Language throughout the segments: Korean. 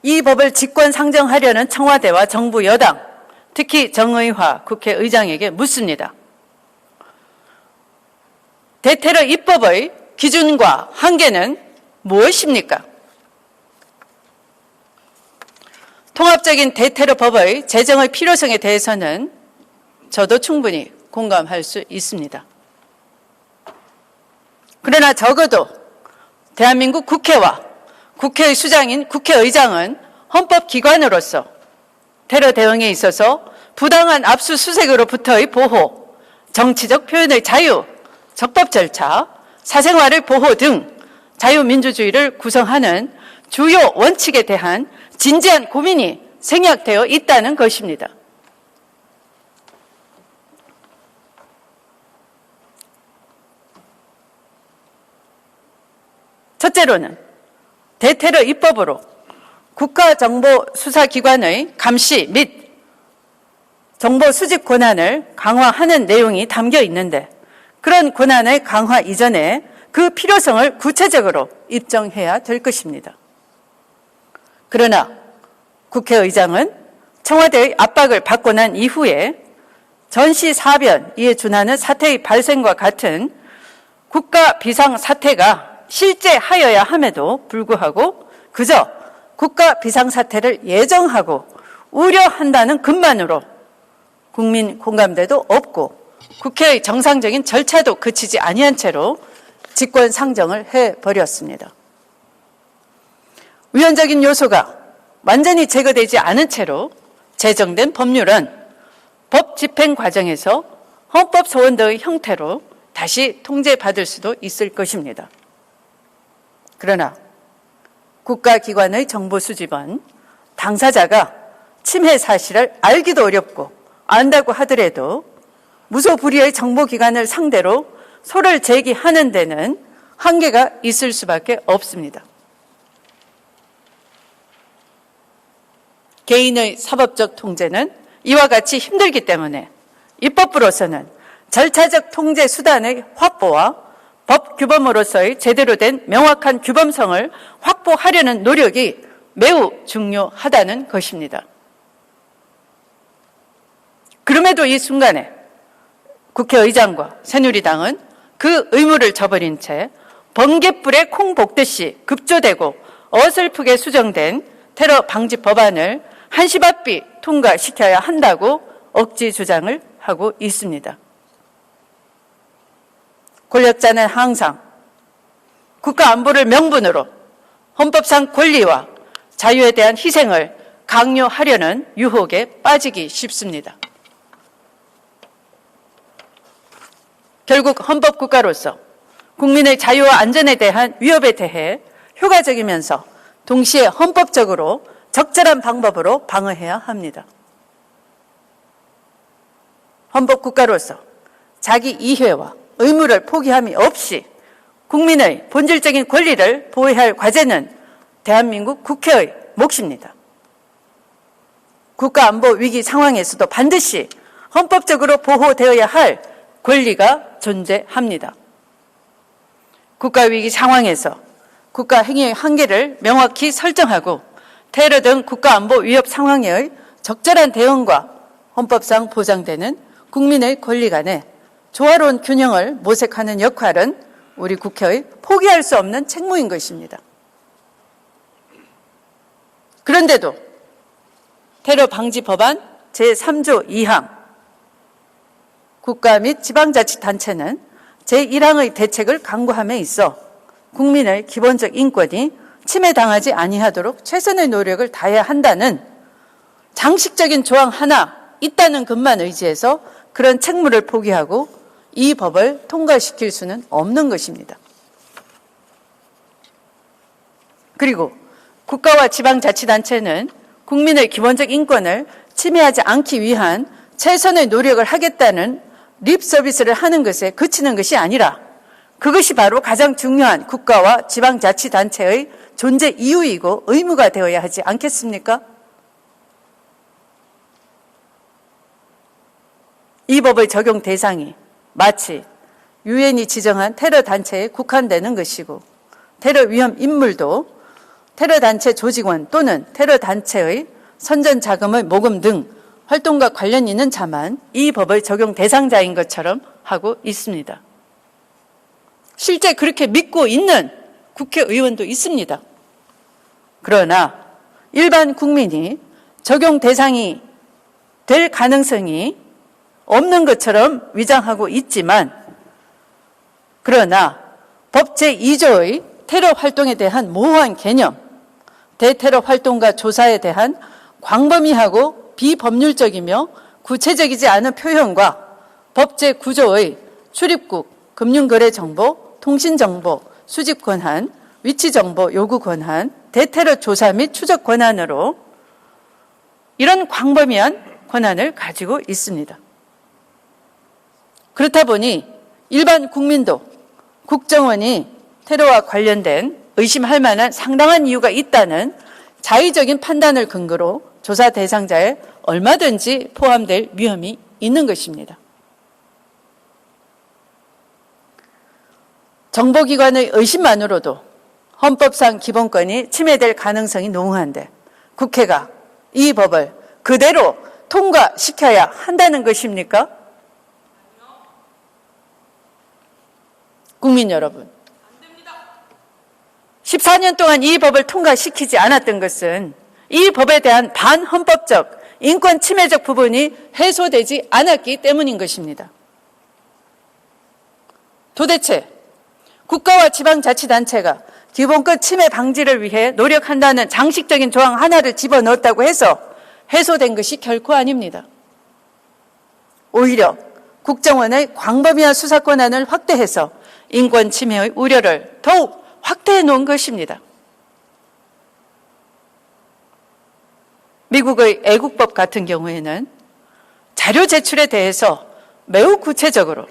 이 법을 직권 상정하려는 청와대와 정부 여당, 특히 정의화 국회의장에게 묻습니다. 대테러 입법의 기준과 한계는 무엇입니까? 통합적인 대테러법의 제정의 필요성에 대해서는 저도 충분히 공감할 수 있습니다. 그러나 적어도 대한민국 국회와 국회의 수장인 국회의장은 헌법기관으로서 테러 대응에 있어서 부당한 압수수색으로부터의 보호, 정치적 표현의 자유, 적법 절차, 사생활의 보호 등 자유민주주의를 구성하는 주요 원칙에 대한 진지한 고민이 생략되어 있다는 것입니다. 첫째로는 대테러 입법으로 국가정보수사기관의 감시 및 정보 수집 권한을 강화하는 내용이 담겨 있는데 그런 권한의 강화 이전에 그 필요성을 구체적으로 입증해야 될 것입니다. 그러나 국회의장은 청와대의 압박을 받고 난 이후에 전시사변 이에 준하는 사태의 발생과 같은 국가 비상사태가 실제하여야 함에도 불구하고 그저 국가 비상사태를 예정하고 우려한다는 것만으로 국민 공감대도 없고 국회의 정상적인 절차도 그치지 아니한 채로 직권 상정을 해버렸습니다. 위헌적인 요소가 완전히 제거되지 않은 채로 제정된 법률은 법 집행 과정에서 헌법 소원 등의 형태로 다시 통제받을 수도 있을 것입니다. 그러나 국가기관의 정보 수집은 당사자가 침해 사실을 알기도 어렵고 안다고 하더라도 무소불위의 정보기관을 상대로 소를 제기하는 데는 한계가 있을 수밖에 없습니다. 개인의 사법적 통제는 이와 같이 힘들기 때문에 입법부로서는 절차적 통제 수단의 확보와 법 규범으로서의 제대로 된 명확한 규범성을 확보하려는 노력이 매우 중요하다는 것입니다. 그럼에도 이 순간에 국회의장과 새누리당은 그 의무를 저버린 채 번갯불에 콩 볶듯이 급조되고 어설프게 수정된 테러 방지 법안을 한시바삐 통과시켜야 한다고 억지 주장을 하고 있습니다. 권력자는 항상 국가 안보를 명분으로 헌법상 권리와 자유에 대한 희생을 강요하려는 유혹에 빠지기 쉽습니다. 결국 헌법국가로서 국민의 자유와 안전에 대한 위협에 대해 효과적이면서 동시에 헌법적으로 적절한 방법으로 방어해야 합니다. 헌법국가로서 자기 이해와 의무를 포기함이 없이 국민의 본질적인 권리를 보호해야 할 과제는 대한민국 국회의 몫입니다. 국가안보 위기 상황에서도 반드시 헌법적으로 보호되어야 할 권리가 존재합니다. 국가위기 상황에서 국가행위의 한계를 명확히 설정하고 테러 등 국가안보 위협 상황의 적절한 대응과 헌법상 보장되는 국민의 권리 간의 조화로운 균형을 모색하는 역할은 우리 국회의 포기할 수 없는 책무인 것입니다. 그런데도 테러 방지 법안 제3조 2항 국가 및 지방자치단체는 제1항의 대책을 강구함에 있어 국민의 기본적 인권이 침해당하지 아니하도록 최선의 노력을 다해야 한다는 장식적인 조항 하나 있다는 것만 의지해서 그런 책무를 포기하고 이 법을 통과시킬 수는 없는 것입니다. 그리고 국가와 지방자치단체는 국민의 기본적 인권을 침해하지 않기 위한 최선의 노력을 하겠다는 립 서비스를 하는 것에 그치는 것이 아니라 그것이 바로 가장 중요한 국가와 지방자치단체의 존재 이유이고 의무가 되어야 하지 않겠습니까? 이 법의 적용 대상이 마치 유엔이 지정한 테러 단체에 국한되는 것이고 테러 위험 인물도 테러단체 조직원 또는 테러단체의 선전자금의 모금 등 활동과 관련 있는 자만 이 법의 적용 대상자인 것처럼 하고 있습니다. 실제 그렇게 믿고 있는 국회의원도 있습니다. 그러나 일반 국민이 적용 대상이 될 가능성이 없는 것처럼 위장하고 있지만, 그러나 법 제2조의 테러 활동에 대한 모호한 개념, 대테러 활동과 조사에 대한 광범위하고 비법률적이며 구체적이지 않은 표현과 법 제9조의 출입국, 금융거래정보, 통신정보, 수집 권한, 위치정보 요구 권한, 대테러 조사 및 추적 권한으로 이런 광범위한 권한을 가지고 있습니다. 그렇다 보니 일반 국민도 국정원이 테러와 관련된 의심할 만한 상당한 이유가 있다는 자의적인 판단을 근거로 조사 대상자에 얼마든지 포함될 위험이 있는 것입니다. 정보기관의 의심만으로도 헌법상 기본권이 침해될 가능성이 농후한데 국회가 이 법을 그대로 통과시켜야 한다는 것입니까? 국민 여러분, 14년 동안 이 법을 통과시키지 않았던 것은 이 법에 대한 반헌법적, 인권 침해적 부분이 해소되지 않았기 때문인 것입니다. 도대체 국가와 지방자치단체가 기본권 침해 방지를 위해 노력한다는 장식적인 조항 하나를 집어넣었다고 해서 해소된 것이 결코 아닙니다. 오히려 국정원의 광범위한 수사 권한을 확대해서 인권 침해의 우려를 더욱 확대해 놓은 것입니다. 미국의 애국법 같은 경우에는 자료 제출에 대해서 매우 구체적으로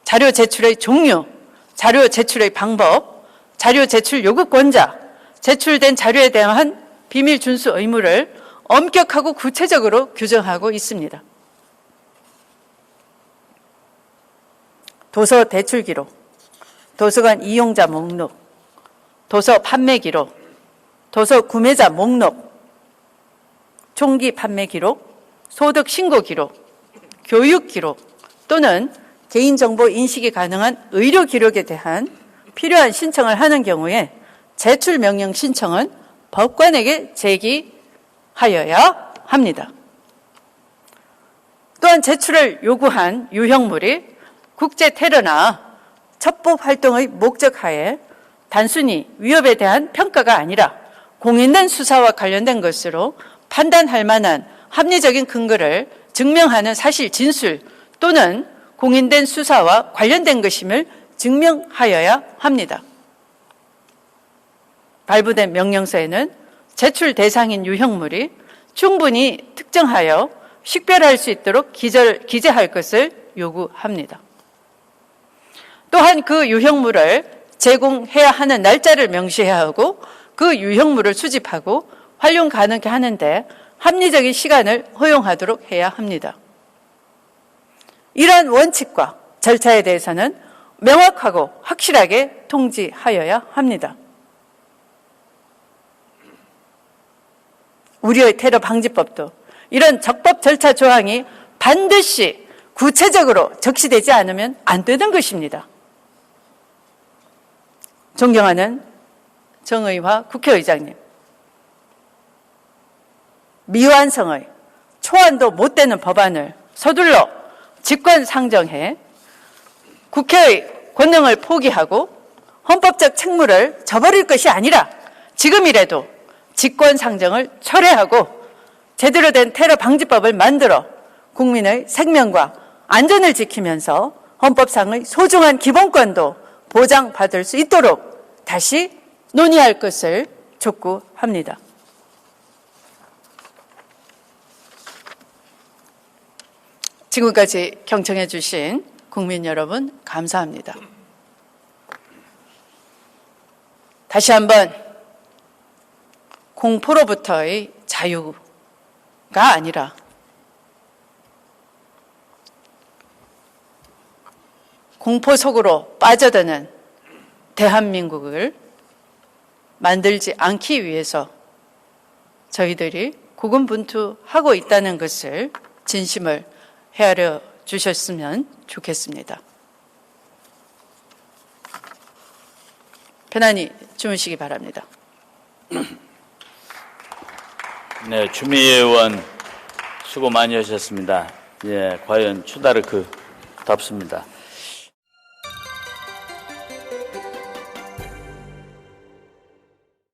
자료 제출의 종류, 자료 제출의 방법, 자료 제출 요구권자, 제출된 자료에 대한 비밀 준수 의무를 엄격하고 구체적으로 규정하고 있습니다. 도서 대출 기록, 도서관 이용자 목록, 도서 판매 기록, 도서 구매자 목록, 총기 판매 기록, 소득 신고 기록, 교육 기록 또는 개인정보 인식이 가능한 의료 기록에 대한 필요한 신청을 하는 경우에 제출 명령 신청은 법관에게 제기하여야 합니다. 또한 제출을 요구한 유형물이 국제 테러나 첩보 활동의 목적하에 단순히 위협에 대한 평가가 아니라 공인된 수사와 관련된 것으로 판단할 만한 합리적인 근거를 증명하는 사실 진술 또는 공인된 수사와 관련된 것임을 증명하여야 합니다. 발부된 명령서에는 제출 대상인 유형물이 충분히 특정하여 식별할 수 있도록 기재할 것을 요구합니다. 또한 그 유형물을 제공해야 하는 날짜를 명시해야 하고 그 유형물을 수집하고 활용 가능하게 하는데 합리적인 시간을 허용하도록 해야 합니다. 이러한 원칙과 절차에 대해서는 명확하고 확실하게 통지하여야 합니다. 우리의 테러 방지법도 이런 적법 절차 조항이 반드시 구체적으로 적시되지 않으면 안 되는 것입니다. 존경하는 정의화 국회의장님, 미완성의 초안도 못 되는 법안을 서둘러 직권 상정해 국회의 권능을 포기하고 헌법적 책무를 저버릴 것이 아니라 지금이라도 직권 상정을 철회하고 제대로 된 테러 방지법을 만들어 국민의 생명과 안전을 지키면서 헌법상의 소중한 기본권도 보장받을 수 있도록 다시 논의할 것을 촉구합니다. 지금까지 경청해 주신 국민 여러분 감사합니다. 다시 한번 공포로부터의 자유가 아니라 공포 속으로 빠져드는 대한민국을 만들지 않기 위해서 저희들이 고군분투하고 있다는 것을 진심을 헤아려 주셨으면 좋겠습니다. 편안히 주무시기 바랍니다. 네, 추미애 의원 수고 많이 하셨습니다. 예, 과연 추다르크답습니다.